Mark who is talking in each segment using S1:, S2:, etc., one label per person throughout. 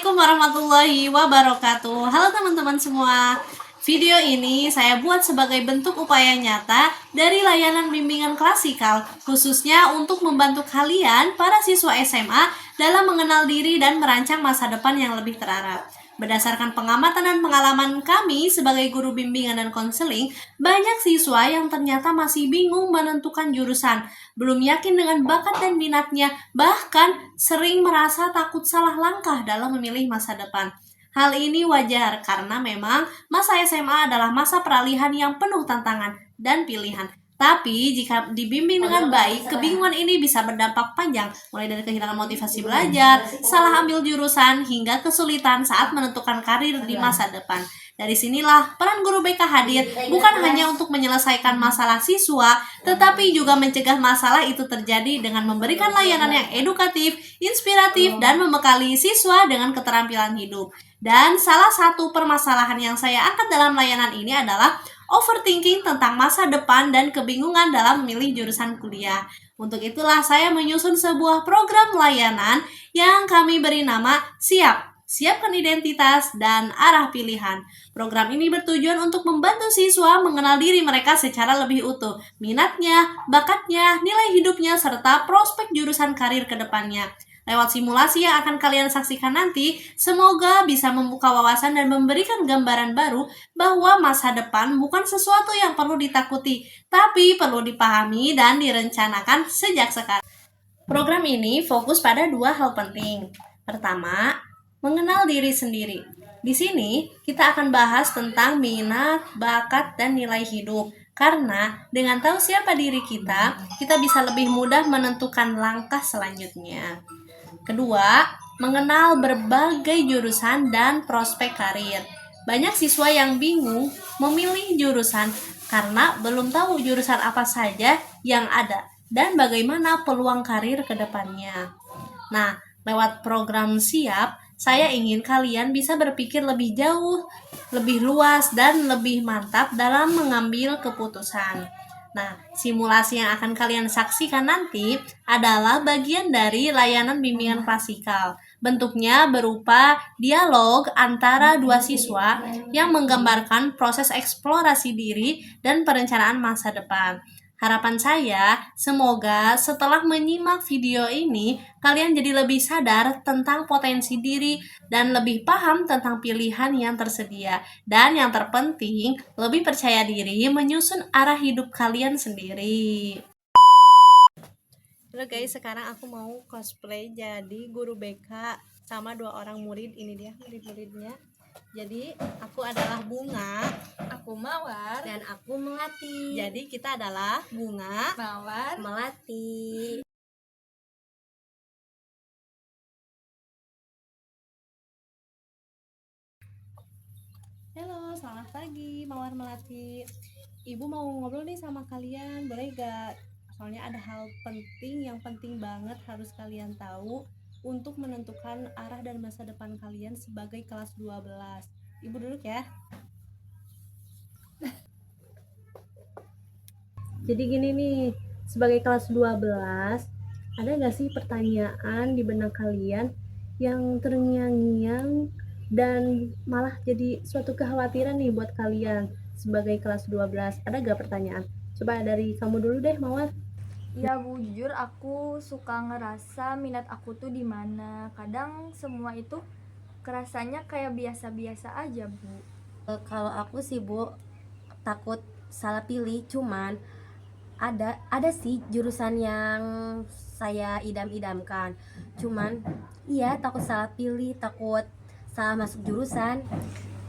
S1: Assalamualaikum warahmatullahi wabarakatuh. Halo teman-teman semua. Video ini saya buat sebagai bentuk upaya nyata dari layanan bimbingan klasikal, khususnya untuk membantu kalian, para siswa SMA, dalam mengenal diri dan merancang masa depan yang lebih terarah. Berdasarkan pengamatan dan pengalaman kami sebagai guru bimbingan dan konseling, banyak siswa yang ternyata masih bingung menentukan jurusan, belum yakin dengan bakat dan minatnya, bahkan sering merasa takut salah langkah dalam memilih masa depan. Hal ini wajar karena memang masa SMA adalah masa peralihan yang penuh tantangan dan pilihan. Tapi jika dibimbing dengan baik, kebingungan ini bisa berdampak panjang, mulai dari kehilangan motivasi belajar, salah ambil jurusan, hingga kesulitan saat menentukan karir di masa depan. Dari sinilah peran guru BK hadir, bukan hanya untuk menyelesaikan masalah siswa, tetapi juga mencegah masalah itu terjadi dengan memberikan layanan yang edukatif, inspiratif, dan membekali siswa dengan keterampilan hidup. Dan salah satu permasalahan yang saya angkat dalam layanan ini adalah overthinking tentang masa depan dan kebingungan dalam memilih jurusan kuliah. Untuk itulah saya menyusun sebuah program layanan yang kami beri nama SIAP. Siapkan identitas dan arah pilihan. Program ini bertujuan untuk membantu siswa mengenal diri mereka secara lebih utuh, minatnya, bakatnya, nilai hidupnya, serta prospek jurusan karir ke depannya. Lewat simulasi yang akan kalian saksikan nanti, semoga bisa membuka wawasan dan memberikan gambaran baru bahwa masa depan bukan sesuatu yang perlu ditakuti, tapi perlu dipahami dan direncanakan sejak sekarang. Program ini fokus pada dua hal penting. Pertama, mengenal diri sendiri. Di sini, kita akan bahas tentang minat, bakat, dan nilai hidup. Karena dengan tahu siapa diri kita bisa lebih mudah menentukan langkah selanjutnya. Kedua, mengenal berbagai jurusan dan prospek karir. Banyak siswa yang bingung memilih jurusan karena belum tahu jurusan apa saja yang ada dan bagaimana peluang karir ke depannya. Nah, lewat program SIAP, saya ingin kalian bisa berpikir lebih jauh, lebih luas, dan lebih mantap dalam mengambil keputusan. Nah, simulasi yang akan kalian saksikan nanti adalah bagian dari layanan bimbingan klasikal. Bentuknya berupa dialog antara dua siswa yang menggambarkan proses eksplorasi diri dan perencanaan masa depan. Harapan saya, semoga setelah menyimak video ini, kalian jadi lebih sadar tentang potensi diri dan lebih paham tentang pilihan yang tersedia. Dan yang terpenting, lebih percaya diri menyusun arah hidup kalian sendiri. Halo guys, sekarang aku mau cosplay jadi guru BK sama dua orang murid. Ini dia murid-muridnya. Jadi aku adalah Bunga,
S2: aku Mawar,
S3: dan aku Melati.
S1: Jadi kita adalah Bunga,
S2: Mawar,
S3: Melati.
S1: Halo, selamat pagi Mawar, Melati. Ibu mau ngobrol nih sama kalian, boleh gak? Soalnya ada hal penting yang penting banget harus kalian tahu untuk menentukan arah dan masa depan kalian sebagai kelas 12. Ibu duduk ya. Jadi gini nih, sebagai kelas 12, ada gak sih pertanyaan di benak kalian yang terngiang-ngiang dan malah jadi suatu kekhawatiran nih buat kalian sebagai kelas 12? Ada gak pertanyaan? Coba dari kamu dulu deh, Mawar.
S2: Ya Bu, jujur aku suka ngerasa minat aku tuh di mana. Kadang semua itu kerasanya kayak biasa-biasa aja Bu.
S3: Kalau aku sih Bu, takut salah pilih, cuman ada sih jurusan yang saya idam-idamkan. Cuman iya takut salah pilih, takut salah masuk jurusan.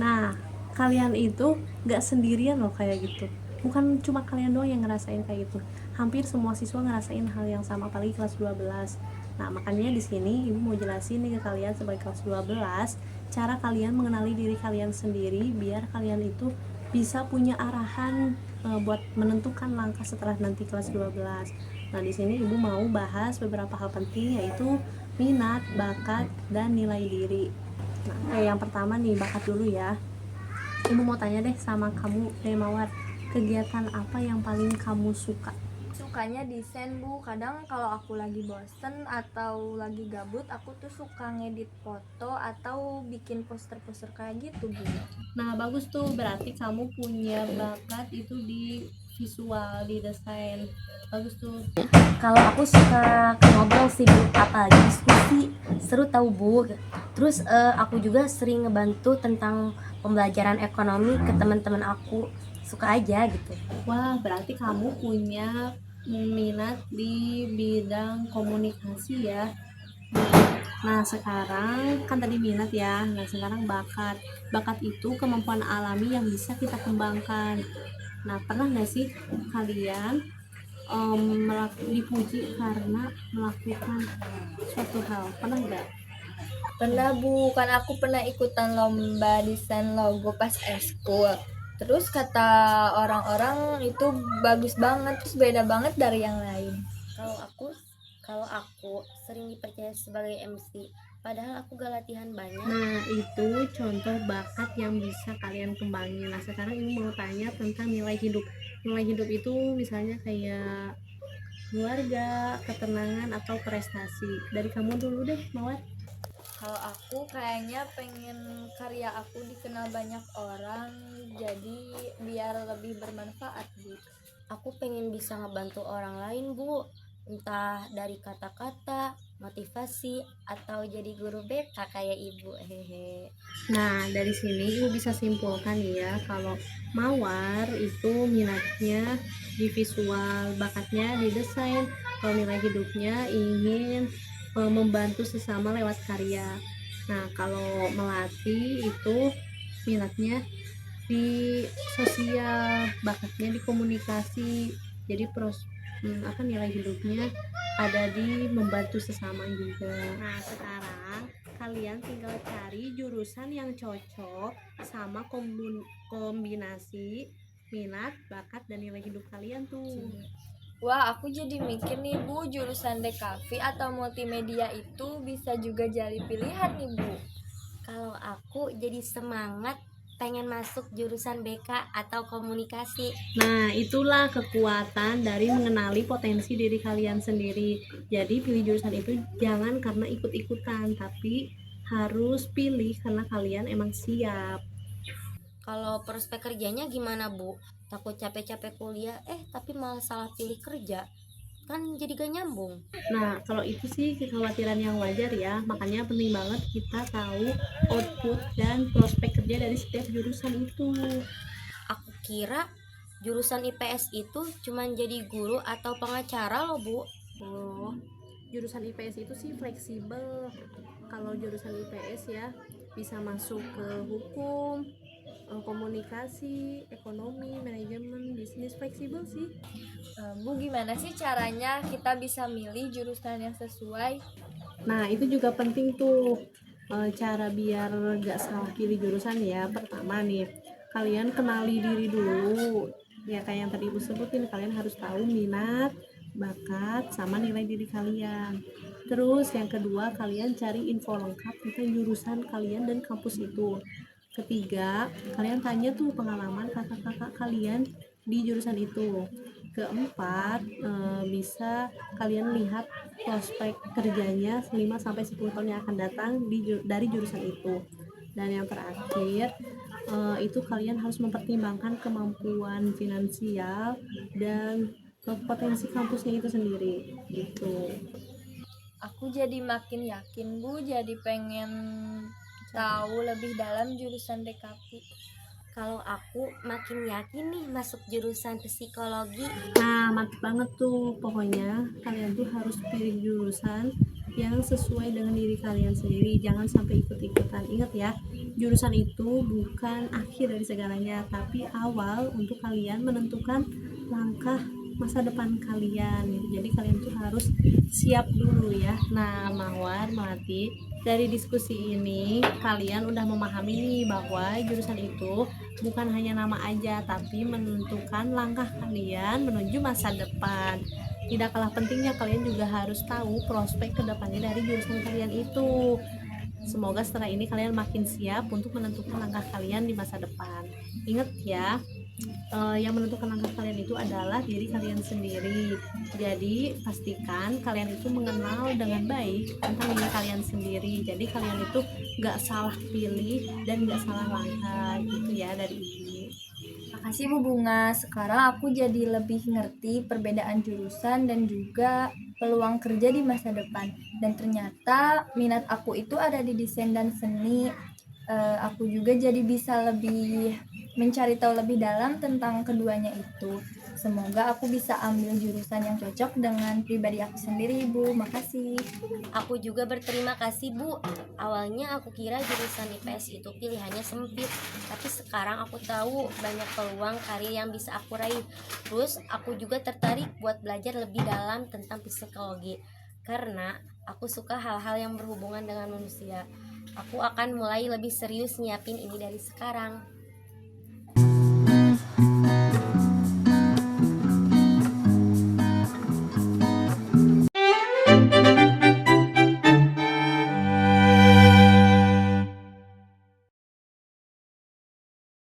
S1: Nah, kalian itu gak sendirian loh kayak gitu. Bukan cuma kalian doang yang ngerasain kayak gitu. Hampir semua siswa ngerasain hal yang sama, apalagi kelas 12. Nah, makanya di sini Ibu mau jelasin nih ke kalian sebagai kelas 12, cara kalian mengenali diri kalian sendiri biar kalian itu bisa punya arahan buat menentukan langkah setelah nanti kelas 12. Nah, di sini Ibu mau bahas beberapa hal penting, yaitu minat, bakat, dan nilai diri. Nah, yang pertama nih, bakat dulu ya. Ibu mau tanya deh sama kamu, Mawar, kegiatan apa yang paling kamu suka?
S2: sukanya desain Bu. Kadang kalau aku lagi bosen atau lagi gabut, aku tuh suka ngedit foto atau bikin poster-poster kayak gitu Bu.
S1: Nah, bagus tuh, berarti kamu punya bakat itu di visual, di desain. Bagus tuh.
S3: Kalau aku suka ngobrol sih Bu, apalagi diskusi, seru tahu Bu. Terus aku juga sering ngebantu tentang pembelajaran ekonomi ke teman-teman aku, suka aja gitu.
S1: Wah, berarti kamu punya minat di bidang komunikasi ya. Nah, sekarang kan tadi minat ya. Nah, sekarang bakat. Bakat itu kemampuan alami yang bisa kita kembangkan. Nah, pernah nggak sih kalian dipuji karena melakukan suatu hal? Pernah nggak?
S2: Pernah Bu, kan aku pernah ikutan lomba desain logo pas eskul. Terus kata orang-orang itu bagus banget, terus beda banget dari yang lain.
S3: Kalau aku kalau aku sering dipercaya sebagai MC, padahal aku gak latihan banyak.
S1: Nah, itu contoh bakat yang bisa kalian kembangin. Nah, sekarang ini mau tanya tentang nilai hidup. Nilai hidup itu misalnya kayak keluarga, ketenangan, atau prestasi. Dari kamu dulu deh, Mawar.
S2: Kalau aku kayaknya pengen karya aku dikenal banyak orang, jadi biar lebih bermanfaat Bu.
S3: Aku pengen bisa ngebantu orang lain Bu, entah dari kata-kata, motivasi, atau jadi guru BK kayak ibu. Hehe.
S1: Nah, dari sini ibu bisa simpulkan ya, kalau Mawar itu minatnya di visual, bakatnya di desain, kalau nilai hidupnya ingin membantu sesama lewat karya. Nah, kalau Melati itu minatnya di sosial, bakatnya di komunikasi. Jadi nilai hidupnya ada di membantu sesama juga. Nah, sekarang kalian tinggal cari jurusan yang cocok sama kombinasi minat, bakat, dan nilai hidup kalian tuh.
S2: Wah, aku jadi mikir nih Bu, jurusan DKV atau multimedia itu bisa juga jadi pilihan nih Bu.
S3: Kalau aku jadi semangat pengen masuk jurusan BK atau komunikasi.
S1: Nah, itulah kekuatan dari mengenali potensi diri kalian sendiri. Jadi pilih jurusan itu jangan karena ikut-ikutan, tapi harus pilih karena kalian emang siap.
S3: Kalau prospek kerjanya gimana Bu? Takut capek-capek kuliah, tapi malah salah pilih kerja, kan jadi gak nyambung.
S1: Nah, kalau itu sih kekhawatiran yang wajar ya. Makanya penting banget kita tahu output dan prospek kerja dari setiap jurusan itu.
S3: Aku kira jurusan IPS itu cuman jadi guru atau pengacara loh Bu.
S1: Oh, jurusan IPS itu sih fleksibel. Kalau jurusan IPS ya bisa masuk ke hukum, komunikasi, ekonomi, manajemen, bisnis, fleksibel sih.
S2: Bu, gimana sih caranya kita bisa milih jurusan yang sesuai?
S1: Nah, itu juga penting tuh, cara biar gak salah pilih jurusan ya. Pertama nih, kalian kenali diri dulu. Ya kayak yang tadi ibu sebutin, kalian harus tahu minat, bakat, sama nilai diri kalian. Terus yang kedua, kalian cari info lengkap tentang jurusan kalian dan kampus itu. Ketiga, kalian tanya tuh pengalaman kakak-kakak kalian di jurusan itu. Keempat, bisa kalian lihat prospek kerjanya 5-10 tahun yang akan datang dari jurusan itu. Dan yang terakhir, itu kalian harus mempertimbangkan kemampuan finansial dan potensi kampusnya itu sendiri gitu.
S2: Aku jadi makin yakin Bu, jadi pengen tahu lebih dalam jurusan DKV.
S3: Kalau aku makin yakin nih masuk jurusan psikologi.
S1: Nah, mantap banget tuh. Pokoknya kalian tuh harus pilih jurusan yang sesuai dengan diri kalian sendiri. Jangan sampai ikut-ikutan. Ingat ya, jurusan itu bukan akhir dari segalanya, tapi awal untuk kalian menentukan langkah masa depan kalian. Jadi kalian tuh harus siap dulu ya. Nah, Mawar, Melati, dari diskusi ini kalian udah memahami nih bahwa jurusan itu bukan hanya nama aja, tapi menentukan langkah kalian menuju masa depan. Tidak kalah pentingnya kalian juga harus tahu prospek kedepannya dari jurusan kalian itu. Semoga setelah ini kalian makin siap untuk menentukan langkah kalian di masa depan. Ingat ya, yang menentukan langkah kalian itu adalah diri kalian sendiri. Jadi pastikan kalian itu mengenal dengan baik tentang diri kalian sendiri. Jadi kalian itu nggak salah pilih dan nggak salah langkah gitu ya dari ini.
S2: Makasih Bu Bunga, sekarang aku jadi lebih ngerti perbedaan jurusan dan juga peluang kerja di masa depan. Dan ternyata minat aku itu ada di desain dan seni. Aku juga jadi bisa lebih mencari tahu lebih dalam tentang keduanya itu. Semoga aku bisa ambil jurusan yang cocok dengan pribadi aku sendiri, Bu. Makasih.
S3: Aku juga berterima kasih Bu. Awalnya aku kira jurusan IPS itu pilihannya sempit, tapi sekarang aku tahu banyak peluang karir yang bisa aku raih. Terus aku juga tertarik buat belajar lebih dalam tentang psikologi, karena aku suka hal-hal yang berhubungan dengan manusia. Aku akan mulai lebih serius nyiapin ini dari sekarang.